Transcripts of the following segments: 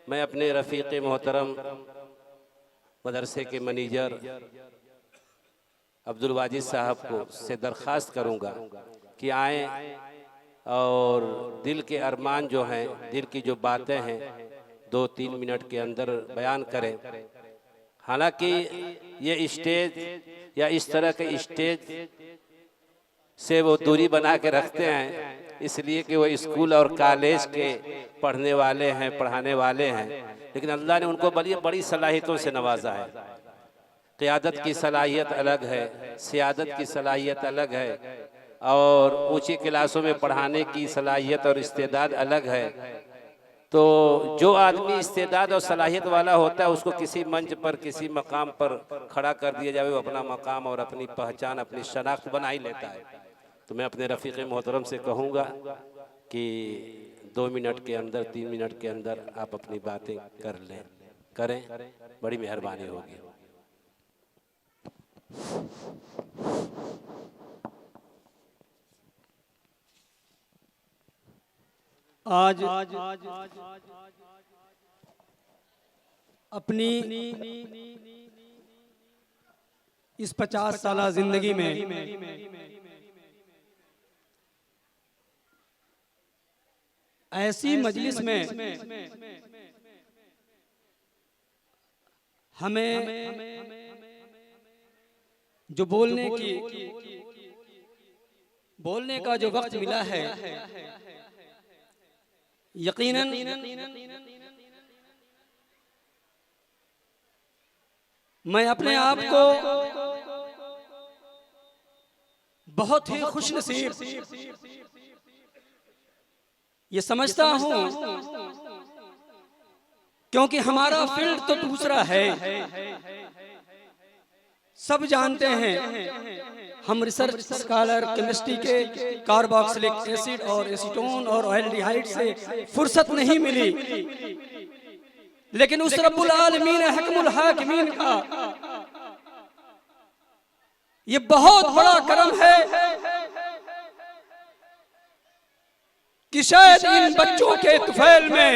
मैं अपने रफ़ीक़ मोहतरम मदरसे के मैनेजर अब्दुल वाजिद साहब को से दरख्वास्त करूंगा कि आएँ और दिल के अरमान जो हैं, दिल की जो बातें हैं 2-3 मिनट के अंदर बयान करें। हालांकि ये स्टेज या इस तरह के स्टेज से वो दूरी बना के रखते हैं इसलिए कि वो स्कूल और कॉलेज के पढ़ने वाले हैं, पढ़ाने वाले हैं, लेकिन अल्लाह ने उनको बड़ी बड़ी सलाहियतों से नवाजा है। क़ियादत की सलाहियत अलग है, सियादत की सलाहियत अलग है, और ऊंची क्लासों में पढ़ाने की सलाहियत और इस्तेदाद अलग है। तो जो आदमी इस्तेदाद और सलाहियत वाला होता है उसको किसी मंच पर, किसी मकाम पर खड़ा कर दिया जाए, वो अपना मकाम और अपनी पहचान, अपनी शनाख्त बना ही लेता है। तो मैं अपने रफ़ीक़ मोहतरम से कहूँगा कि 2 मिनट के अंदर, 3 मिनट के अंदर आप अपनी बातें करें, बड़ी मेहरबानी होगी। आज अपनी इस 50 साला जिंदगी में ऐसी मजलिस में हमें जो बोलने का जो वक्त मिला है, यकीनन मैं अपने आप को बहुत ही खुशनसीब ये समझता हूं, क्योंकि हमारा फील्ड तो दूसरा है। सब जानते हैं हम रिसर्च स्कॉलर केमिस्ट्री के कार्बोक्सिलिक एसिड और एसीटोन और एल्डिहाइड से फुर्सत नहीं मिली, लेकिन उस रब्बुल आलमीन हकमुल हाकिमीन का ये बहुत बड़ा करम है कि शायद इन बच्चों के तुफैल में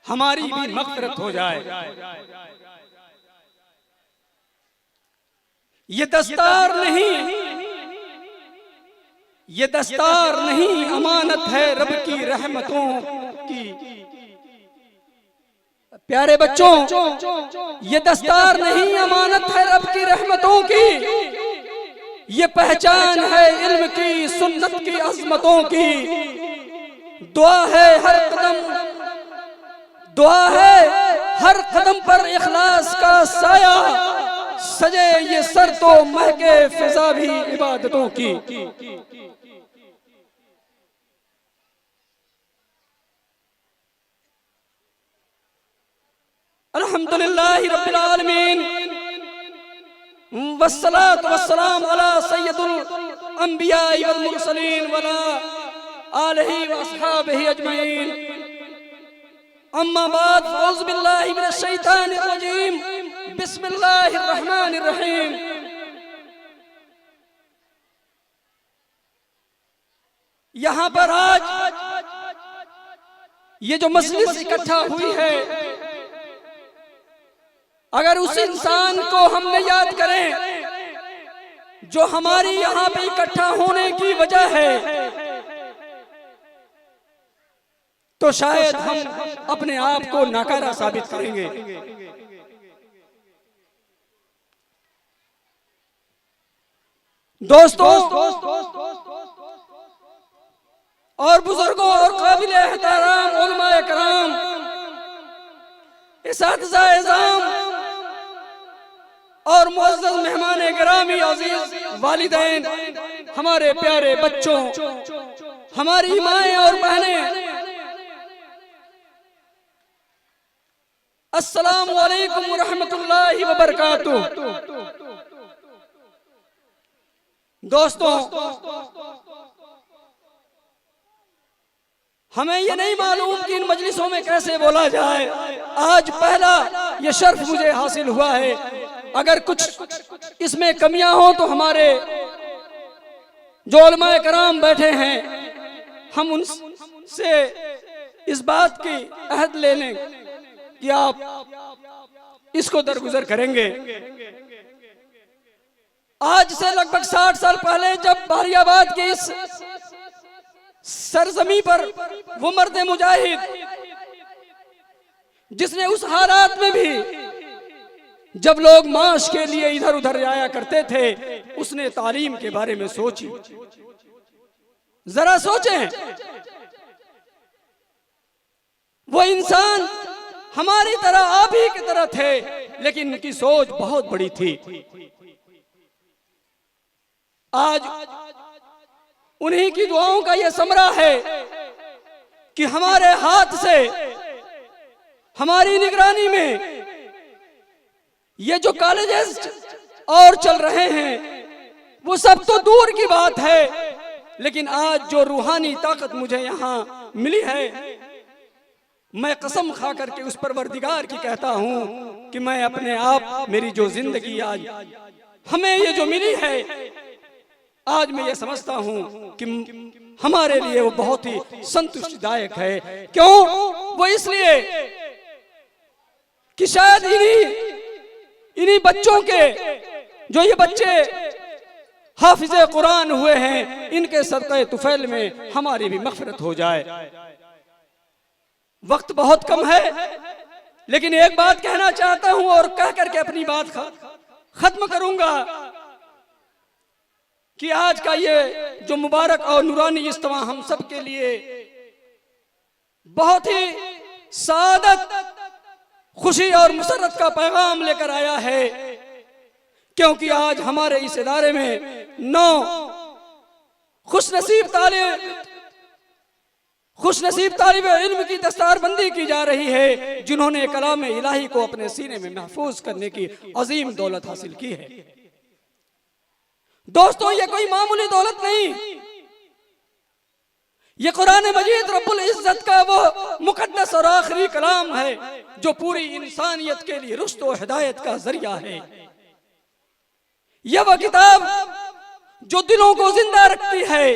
हमारी भी मग़फ़िरत हो जाए। ये दस्तार नहीं, अमानत है रब की रहमतों की। प्यारे बच्चों, ये दस्तार नहीं, अमानत है रब की रहमतों की। ये पहचान है इल्म की, सुन्नत की, अज़मतों की। दुआ है हर कदम पर इखलास का साया, सजे ये सर तो महके फिजा भी इबादतों की। अल्हम्दुलिल्लाहि रब्बिल आलमीन, वस्सलातु वस्सलाम अला सय्यदुल अंबिया वल मुरसलीन वला आलिहि व अस्हाबिहि अजमईन। अम्मा बाद, औज़ु बिल्लाहि मिनश शैतानिर रजीम, बिस्मिल्लाहिर रहमानिर रहीम। यहाँ पर आज ये जो मजलिस इकट्ठा हुई है, अगर उस इंसान को हमने याद करें जो हमारी यहाँ पे इकट्ठा होने की वजह है, तो शायद हम अपने आप को नाकारा साबित करेंगे। दोस्तों और बुजुर्गों और काबिल एहतराम उलमाए कराम, इसातिज़ा इज़ाम और मुअज़्ज़ज़ मेहमान गिरामी, अज़ीज़ वालिदैन, हमारे प्यारे बच्चों, हमारी माएँ और बहनें, अस्सलामु अलैकुम व रहमतुल्लाहि व बरकातुहू। दोस्तों, हमें ये नहीं मालूम कि इन मजलिसों में कैसे बोला जाए। आज पहला ये शर्फ मुझे हासिल हुआ है। अगर कुछ इसमें कमियां हो तो हमारे जो उलमाए कराम बैठे हैं, हम उनसे इस बात की अहद ले लें कि आप इसको दरगुजर करेंगे। आज से लगभग 60 साल पहले जब बारियाबाद की इस सरजमी पर वो मर्द मुजाहिद जिसने उस हालात में भी जब लोग माश के लिए इधर उधर जाया करते थे, उसने तालीम के बारे में सोची। जरा सोचें, वो इंसान हमारी तरह आप ही की तरह थे, लेकिन उनकी सोच बहुत बड़ी थी। आज उन्हीं की दुआओं का यह समरा है कि हमारे हाथ से, हमारी निगरानी में ये जो कॉलेजेस और चल रहे हैं वो सब तो दूर की बात है, लेकिन आज जो रूहानी ताकत मुझे यहाँ मिली है, मैं कसम खा करके उस परवरदिगार की कहता हूँ कि मैं अपने आप, मेरी जो जिंदगी आज हमें ये जो मिली है, आज मैं ये समझता हूँ कि हमारे लिए वो बहुत ही संतुष्टिदायक है। क्यों? वो इसलिए कि शायद इन्हीं बच्चों के, जो ये बच्चे हाफिज़े कुरान हुए हैं, इनके सदक़े तुफैल में हमारी भी मग़फ़िरत हो जाए। वक्त बहुत कम है, लेकिन एक बात कहना चाहता हूं और कह करके अपनी बात खत्म करूंगा कि आज का ये जो मुबारक और नूरानी इज्तिमा हम सब के लिए बहुत ही सादत, खुशी और मुसर्रत का पैगाम लेकर आया है, क्योंकि आज हमारे इस इदारे में 9 खुशनसीब तालिब इल्म की दस्तारबंदी की जा रही है, जिन्होंने कलाम इलाही को अपने सीने में महफूज करने की अजीम दौलत हासिल की है। दोस्तों, ये कोई मामूली दौलत नहीं, ये कुरान मजीद रब्बुल इज्जत का वो मुकद्दस और आखिरी कलाम है जो पूरी इंसानियत के लिए रुश्द और हिदायत का जरिया है। यह वो किताब जो दिलों को जिंदा रखती है,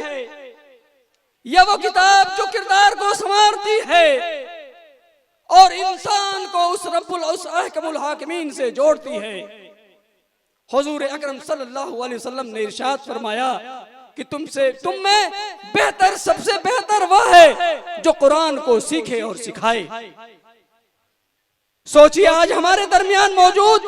यह वो किताब जो किरदार को संवारती है और इंसान को उस अहकमुल हाकिमीन से जोड़ती है। हुजूर अकरम सल्लल्लाहु अलैहि वसल्लम ने इरशाद फरमाया कि तुम में बेहतर, सबसे बेहतर वह है जो कुरान को सीखे और सिखाए। सोचिए, आज हमारे दरमियान मौजूद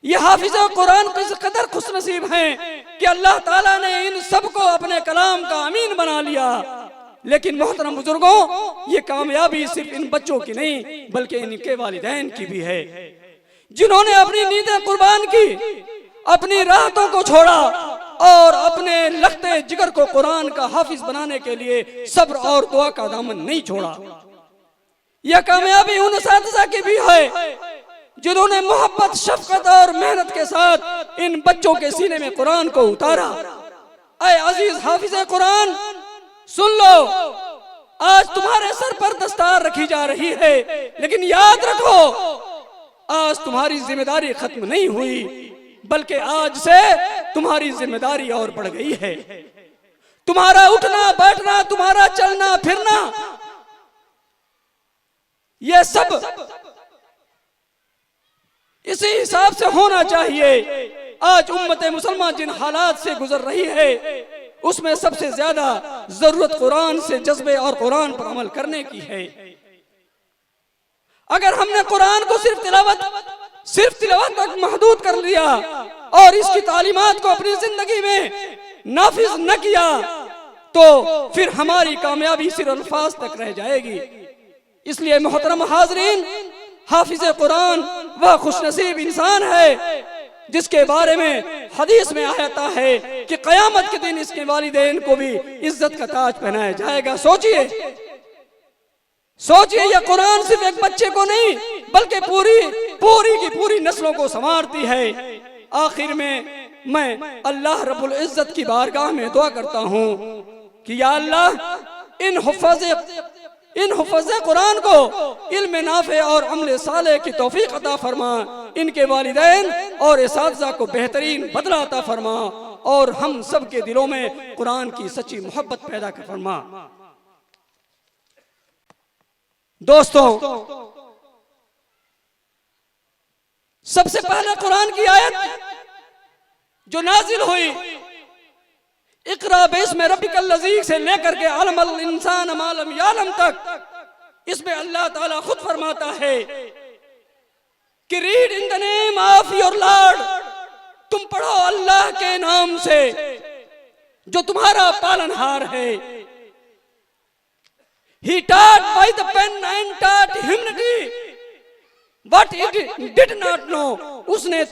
ये हाफिज़े कुरान किस कदर खुशनसीब हैं कि अल्लाह ताला ने इन सबको अपने कलाम का अमीन बना लिया। लेकिन मोहतरम बुजुर्गों, ये कामयाबी सिर्फ इन बच्चों की नहीं बल्कि इनके वालिदैन की भी है, जिन्होंने अपनी नींदें कुर्बान की, अपनी राहतों को छोड़ा और अपने लगते जिगर को कुरान का हाफिज बनाने के लिए सब्र और दुआ का दामन नहीं छोड़ा। यह कामयाबी उन असातिज़ा की भी है जिन्होंने मोहब्बत, शफकत और मेहनत के साथ इन बच्चों के सीने में कुरान को उतारा। ऐ अजीज हाफिज़े कुरान, सुन लो, आज तुम्हारे सर पर दस्तार रखी जा रही है, लेकिन याद रखो, आज तुम्हारी जिम्मेदारी खत्म नहीं हुई, बल्कि आज से तुम्हारी जिम्मेदारी और बढ़ गई है। तुम्हारा उठना बैठना, तुम्हारा चलना फिरना, यह सब इसी हिसाब से होना चाहिए। आज उम्मत मुसलमान जिन हालात से गुजर रही है, उसमें सबसे ज्यादा जरूरत कुरान से जज्बे और कुरान पर अमल करने की है। अगर हमने कुरान को सिर्फ तिलावत तक महदूद कर लिया और इसकी तालीमात को अपनी जिंदगी में नाफिज न किया, तो फिर हमारी कामयाबी सिर्फ अल्फाज तक रह जाएगी। इसलिए मोहतरम हाजरीन, हाफिज़े कुरान वह खुशनसीब इंसान है जिसके बारे में हदीस में आता है कि क़यामत के दिन इसके वालिदैन को भी इज्जत का ताज पहनाया जाएगा। सोचिए, यह कुरान सिर्फ एक बच्चे को नहीं बल्कि पूरी की पूरी नस्लों को संवारती है। आखिर में मैं अल्लाह रब्बुल इज्जत की बारगाह में दुआ करता हूँ कि या अल्लाह, इन हुफ़्ज़े कुरान को इल्म नाफ़े और अमल साले की तौफीक अता फरमा, इनके वालिदैन और इसातिज़ा को बेहतरीन बदला अता फरमा और हम सब के दिलों में कुरान की सच्ची मोहब्बत पैदा कर फरमा। दोस्तों, सबसे पहले कुरान की आयत जो नाजिल हुई, इकरा बिस्मि रब्बिकल लज़ी से लेकर के अलमल इंसान मा लम यालम तक, इसमें अल्लाह ताला खुद फरमाता है कि read in the name of your Lord, तुम पढ़ो अल्लाह के नाम से जो तुम्हारा पालनहार है। He taught by the pen and taught humanity what it did not know. उसने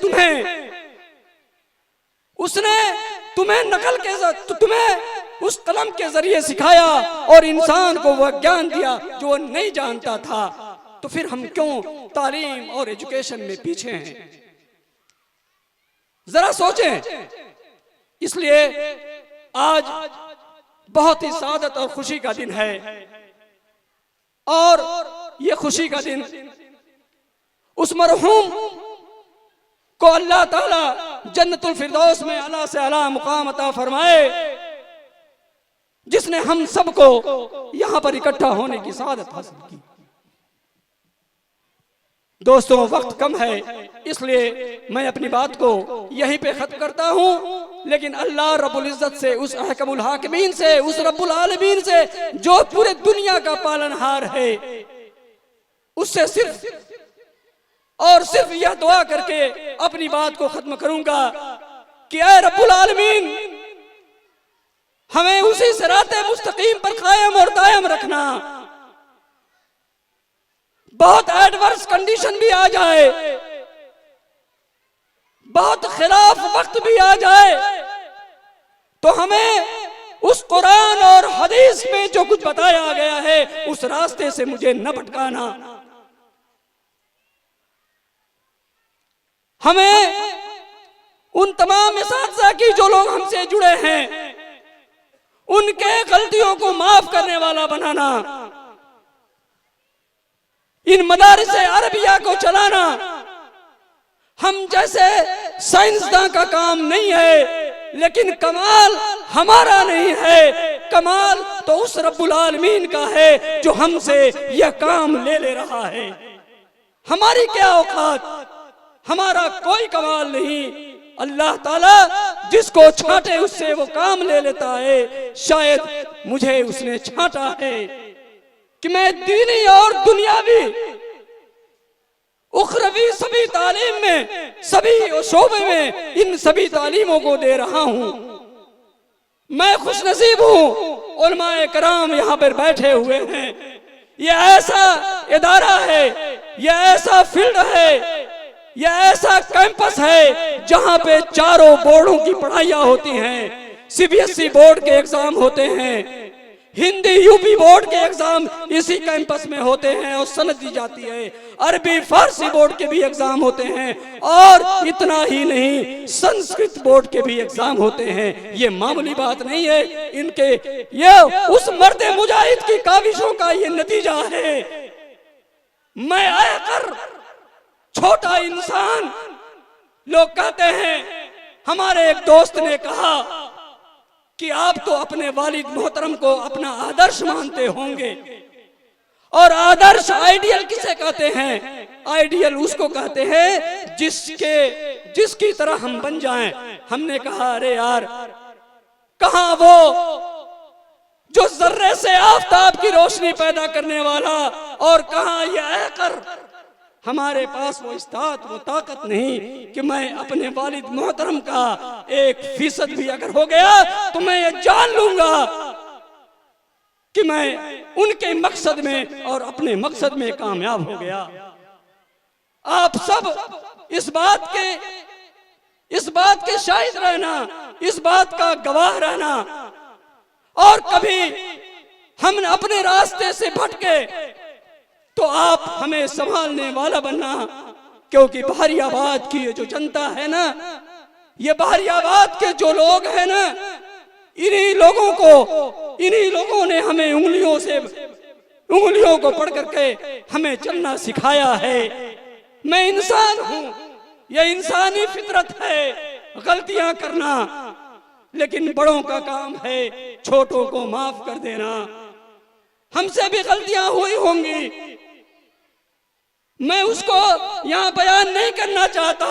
तुम्हें नकल के तुम्हें उस कलम के जरिए सिखाया और इंसान को वह ज्ञान दिया जो वो नहीं जानता था। तो फिर हम क्यों तालीम और एजुकेशन में पीछे हैं? जरा सोचें। इसलिए आज बहुत ही सादत और खुशी का दिन है, और ये खुशी का दिन उस मरहूम को अल्लाह ताला जन्नतुल फिरदौस में आला से आला मुकाम अता फरमाए, जिसने हम सबको यहां पर इकट्ठा होने की सादत हासिल की। दोस्तों, वक्त कम है, इसलिए मैं अपनी बात को यहीं पे खत्म करता हूं। लेकिन अल्लाह रब्बुल इज्जत से, उस अहकमुल हाकिमीन से, उस रब्बुल आलमीन से जो पूरे दुनिया का पालनहार है, उससे सिर्फ और सिर्फ यह दुआ करके अपनी बात को खत्म करूंगा कि ऐ रब्बुल आलमीन, हमें उसी सिराते मुस्तकीम पर कायम और दायम रखना। बहुत एडवर्स कंडीशन भी आ जाए, बहुत खिलाफ वक्त भी आ जाए, तो हमें उस कुरान और हदीस में जो कुछ बताया गया है उस रास्ते से मुझे न भटकाना। हमें उन तमाम इसातिज़ा की जो लोग हमसे जुड़े हैं, उनके गलतियों को माफ करने वाला बनाना। इन मदारिस अरबिया को चलाना हम जैसे साइंसदान का काम नहीं है, लेकिन कमाल हमारा नहीं है, कमाल तो उस रब्बुल आलमीन का है जो हमसे यह काम ले रहा है। हमारी क्या औकात, हमारा कोई कमाल नहीं। अल्लाह ताला जिसको छांटे उससे वो काम ले लेता है। शायद मुझे उसने छांटा है कि मैं दीनी और दुनियावी उखरवी सभी तालीम में, सभी शोबे में इन सभी तालीमों को दे रहा हूं। मैं खुशनसीब हूं, उलमाए कराम यहां पर बैठे हुए हैं। यह ऐसा इदारा है, यह ऐसा फील्ड है, यह ऐसा कैंपस है जहां पे चारों बोर्डों की पढ़ाइयां होती हैं। सीबीएसई बोर्ड के एग्जाम होते हैं, हिंदी यूपी बोर्ड के एग्जाम इसी कैंपस में होते हैं और सनद दी जाती है। अरबी फारसी बोर्ड के भी एग्जाम होते हैं, और इतना ही नहीं, संस्कृत बोर्ड के भी एग्जाम होते हैं। ये मामूली बात नहीं है, इनके ये उस मर्दे मुजाहिद की काविशों का ये नतीजा है। मैं आकर छोटा इंसान, लोग कहते हैं, हमारे एक दोस्त ने कहा कि आप तो अपने वालिद मोहतरम को अपना आदर्श मानते होंगे, और आदर्श आइडियल किसे कहते हैं? आइडियल उसको कहते हैं जिसकी तरह हम बन जाएं। हमने कहा, अरे यार, कहां वो जो जर्रे से आफताब की रोशनी पैदा करने वाला, और कहां ये आकर हमारे पास वो इस्तात, वो ताकत नहीं कि मैं अपने वालिद मोहतरम का 1% भी अगर हो गया तो मैं ये जान लूंगा कि मैं उनके मकसद में और अपने मकसद में कामयाब हो गया। आप सब इस बात के शाहिद रहना, इस बात का गवाह रहना, और कभी हम अपने रास्ते से भटके तो आप हमें संभालने वाला बनना। क्योंकि बहरियाबाद की ये जो जनता है ना, ये बहरियाबाद के जो लोग हैं ना, इन्हीं लोगों ने हमें उंगलियों को पकड़ करके हमें चलना सिखाया है। मैं इंसान हूं, ये इंसानी फितरत है गलतियां करना, लेकिन बड़ों का काम है छोटों को माफ कर देना। हमसे भी गलतियां हुई होंगी, मैं उसको यहाँ बयान नहीं करना चाहता,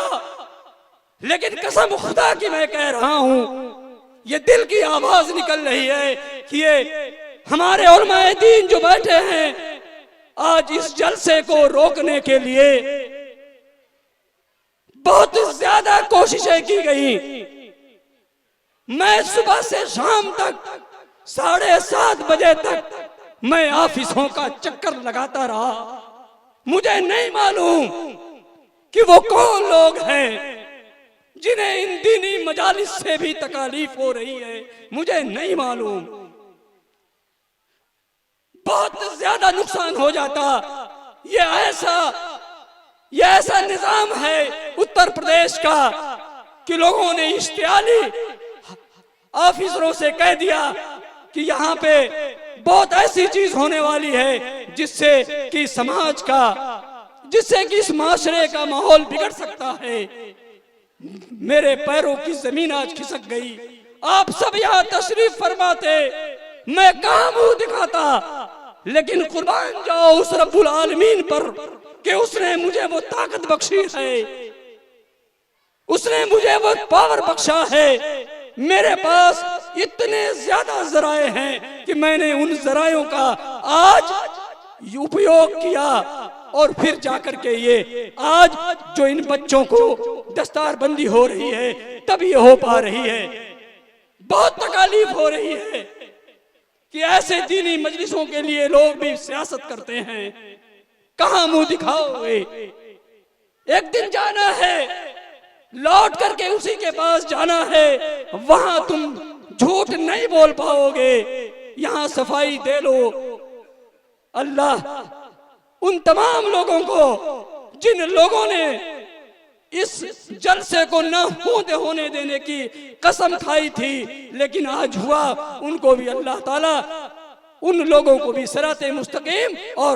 लेकिन कसम खुदा की मैं कह रहा हूं, ये दिल की आवाज निकल रही है कि ये हमारे उलमाए दीन जो बैठे हैं आज इस जलसे को रोकने के लिए बहुत ज्यादा कोशिशें की गई। मैं सुबह से शाम तक 7:30 बजे तक मैं ऑफिसों का चक्कर लगाता रहा। मुझे नहीं मालूम कि वो कौन लोग हैं जिन्हें इन दीनी मजालिस से भी तकलीफ हो रही है, मुझे नहीं मालूम। बहुत ज्यादा नुकसान हो जाता। ये ऐसा निजाम है उत्तर प्रदेश का कि लोगों ने इश्तियाली ऑफिसरों से कह दिया कि यहाँ पे बहुत ऐसी चीज होने वाली है जिससे कि समाज का, जिससे कि इस माशरे का माहौल बिगड़ सकता है। मेरे पैरों की जमीन आज खिसक गई। आप सब यहाँ तशरीफ फरमाते, मैं कहाँ मुंह दिखाता, लेकिन कुर्बान जाओ उस रब्बुल आलमीन पर कि उसने मुझे वो ताकत बख्शी है, उसने मुझे वो पावर बख्शा है। मेरे पास इतने ज्यादा जराए हैं कि मैंने उन जरायों का आज उपयोग किया और फिर जाकर के ये आज जो इन बच्चों को दस्तारबंदी हो रही है तब ये हो पा रही है। बहुत तकलीफ हो रही है कि ऐसे दीनी मजलिसों के लिए लोग भी सियासत करते हैं। कहां मुंह दिखाओगे? एक दिन जाना है, लौट करके उसी के पास जाना है, वहां तुम झूठ नहीं बोल पाओगे। यहां सफाई दे लो। अल्लाह उन तमाम लोगों को जिन लोगों ने इस जलसे को न होने देने की कसम खाई थी, लेकिन आज हुआ, उनको भी अल्लाह ताला उन लोगों को भी सिराते मुस्तकीम और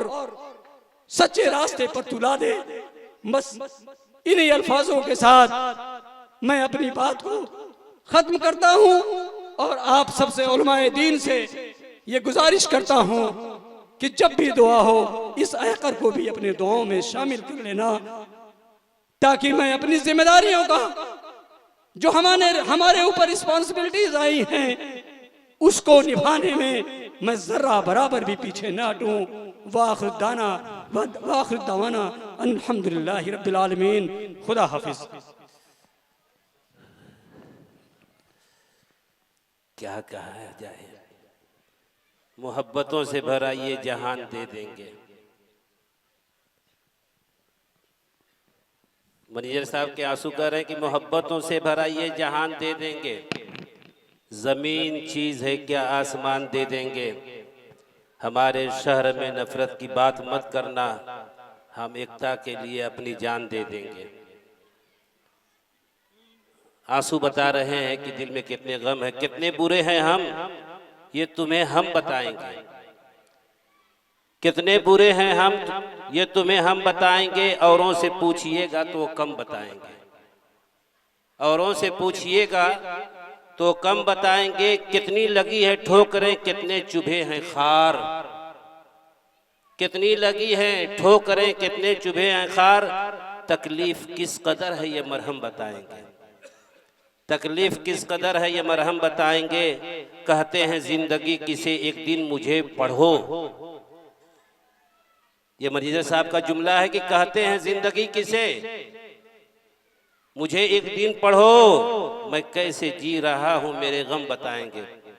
सच्चे रास्ते पर तुला दे। बस इन्हीं अल्फाजों के साथ मैं अपनी बात को खत्म करता हूं और आप सबसे उलमाए दीन से ये गुजारिश करता हूं कि जब भी दुआ हो इस आयकर को भी अपने दुआओं में शामिल कर लेना, ताकि मैं अपनी जिम्मेदारियों का जो हमारे ऊपर रिस्पॉन्सिबिलिटीज आई हैं उसको निभाने में मैं जर्रा बराबर भी पीछे न हटूं। वाखिर दावाना अल्हम्दुलिल्लाहि रब्बिल आलमीन। खुदा हाफिज। क्या कहा जाए, मोहब्बतों से भरा ये जहान दे देंगे। मैनेजर साहब के आंसू कह रहे हैं कि मोहब्बतों से भरा ये जहान दे देंगे। जमीन चीज है क्या आसमान दे देंगे। हमारे शहर में नफरत की बात मत करना, हम एकता के लिए अपनी जान दे देंगे। आंसू बता रहे हैं कि दिल में कितने गम है, कितने बुरे हैं हम, ये तुम्हें हम बताएंगे। कितने बुरे हैं हम, ये तुम्हें हम बताएंगे। औरों से पूछिएगा तो कम बताएंगे, औरों से पूछिएगा तो कम बताएंगे। कितनी लगी है ठोकरें, कितने चुभे हैं खार। कितनी लगी है ठोकरें, कितने चुभे हैं खार। तकलीफ किस कदर है ये मरहम बताएंगे। तकलीफ किस कदर है ये मरहम बताएंगे। कहते हैं जिंदगी किसे एक दिन मुझे पढ़ो। ये मरीज़ साहब का जुमला है कि कहते हैं जिंदगी किसे मुझे एक दिन पढ़ो। मैं कैसे जी रहा हूं मेरे गम बताएंगे।